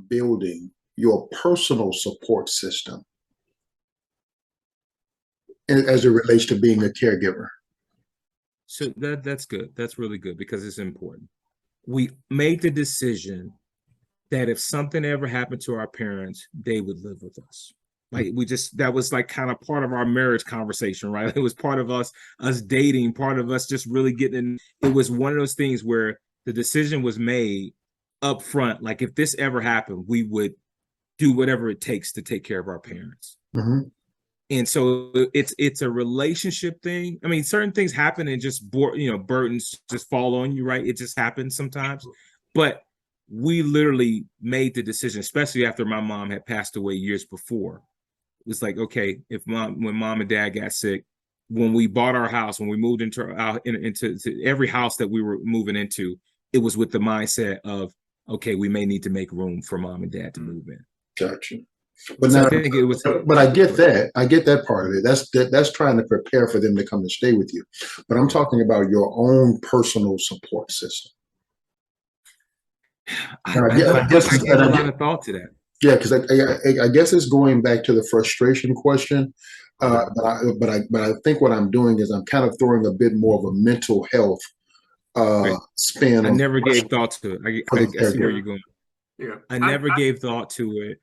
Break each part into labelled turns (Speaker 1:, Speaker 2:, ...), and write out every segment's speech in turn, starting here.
Speaker 1: about building your personal support system as it relates to being a caregiver?
Speaker 2: So that's good. That's really good because it's important. We made the decision that if something ever happened to our parents, they would live with us. Like we just that was like kind of part of our marriage conversation, right? It was part of us dating, part of us just really getting in. It was one of those things where the decision was made up front. Like if this ever happened, we would do whatever it takes to take care of our parents.
Speaker 1: Mm-hmm.
Speaker 2: And so it's a relationship thing. I mean, certain things happen and just burdens just fall on you, right? It just happens sometimes. But we literally made the decision, especially after my mom had passed away years before. It was like, okay, when mom and dad got sick, when we bought our house, when we moved into every house that we were moving into, it was with the mindset of, okay, we may need to make room for mom and dad to move in.
Speaker 1: Gotcha. But
Speaker 2: So
Speaker 1: now,
Speaker 2: I think it was.
Speaker 1: but I get that. I get that part of it. That's trying to prepare for them to come and stay with you. But I'm talking about your own personal support system.
Speaker 2: I gave a lot of thought to that.
Speaker 1: Yeah, because I guess it's going back to the frustration question. But I think what I'm doing is I'm kind of throwing a bit more of a mental health
Speaker 2: Right.
Speaker 1: spin
Speaker 2: I
Speaker 1: on
Speaker 2: never gave thought to it.
Speaker 1: for the
Speaker 2: I see where
Speaker 1: caregiver.
Speaker 2: you're going.
Speaker 3: Yeah.
Speaker 2: I never gave thought to it.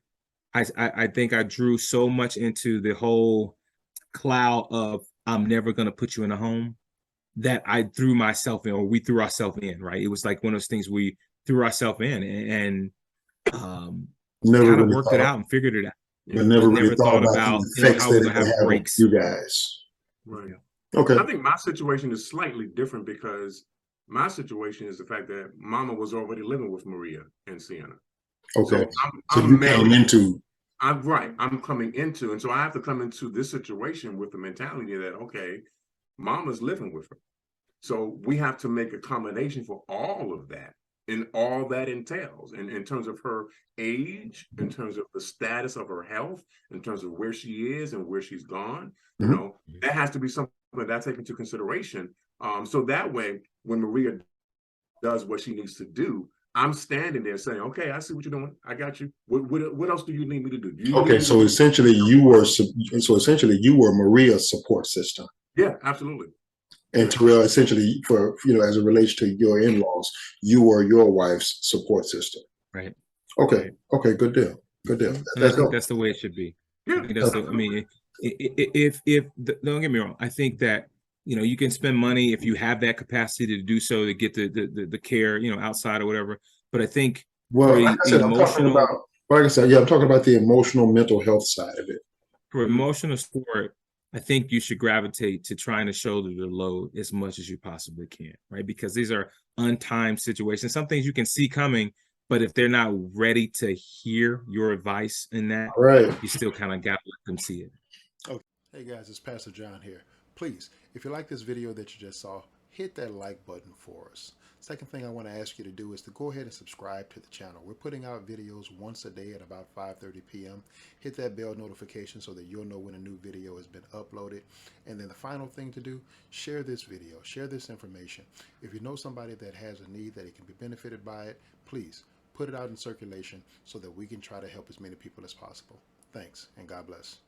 Speaker 2: I think I drew so much into the whole cloud of I'm never going to put you in a home that I threw myself in, or we threw ourselves in, right? It was like one of those things we threw ourselves in and
Speaker 1: Never
Speaker 2: kind of
Speaker 1: really
Speaker 2: worked it
Speaker 1: thought,
Speaker 2: out and figured it out.
Speaker 1: but
Speaker 2: But
Speaker 1: never really
Speaker 2: never
Speaker 1: thought
Speaker 2: thought
Speaker 1: about
Speaker 2: about,
Speaker 1: the effects
Speaker 2: how
Speaker 1: that
Speaker 2: we're
Speaker 1: it
Speaker 2: going to
Speaker 1: would
Speaker 2: have
Speaker 1: have on
Speaker 2: breaks.
Speaker 1: you guys.
Speaker 3: Right.
Speaker 1: Okay.
Speaker 3: I think my situation is slightly different because my situation is the fact that Mama was already living with Maria and Sienna.
Speaker 1: Okay.
Speaker 3: So
Speaker 1: So
Speaker 3: I'm
Speaker 1: you came
Speaker 3: married.
Speaker 1: into.
Speaker 3: I'm right. I'm coming into, and so I have to come into this situation with the mentality that, okay, Mama's living with her. So we have to make accommodation for all of that and all that entails in terms of her age, in terms of the status of her health, in terms of where she is and where she's gone. You
Speaker 1: Mhm.
Speaker 3: know, that has to be something that's taken into consideration. So that way, when Maria does what she needs to do, I'm standing there saying, okay, I see what you're doing. I got you. What else do you need me to do? Do you
Speaker 1: Okay,
Speaker 3: need me to
Speaker 1: so
Speaker 3: do?
Speaker 1: essentially you were Maria's support system,
Speaker 3: Yeah, absolutely.
Speaker 1: and
Speaker 3: Yeah.
Speaker 1: Terrell, essentially for as it relates to your in-laws, you were your wife's support system.
Speaker 2: Right.
Speaker 1: Okay,
Speaker 2: Right.
Speaker 1: okay, good deal, good deal.
Speaker 2: And I think that's the way it should be. I
Speaker 3: Yeah.
Speaker 2: think that's the. I mean, if don't get me wrong, I think that you can spend money if you have that capacity to do so to get the care outside or whatever. But I think
Speaker 1: Well,
Speaker 2: for
Speaker 1: like I said, I'm talking about.
Speaker 2: emotional
Speaker 1: Like I said, yeah, I'm talking about the emotional, mental health side of it.
Speaker 2: for emotional support, I think you should gravitate to trying to shoulder the load as much as you possibly can, right? Because these are untimed situations. Some things you can see coming, but if they're not ready to hear your advice in that,
Speaker 1: All right.
Speaker 2: you still kind of got to let them see it.
Speaker 4: Okay. Hey guys, it's Pastor John here. Please, if you like this video that you just saw, hit that like button for us. Second thing I want to ask you to do is to go ahead and subscribe to the channel. We're putting out videos once a day at about 5:30 p.m. Hit that bell notification so that you'll know when a new video has been uploaded. And then the final thing to do, share this video, share this information. If you know somebody that has a need that it can be benefited by it, please put it out in circulation so that we can try to help as many people as possible. Thanks, and God bless.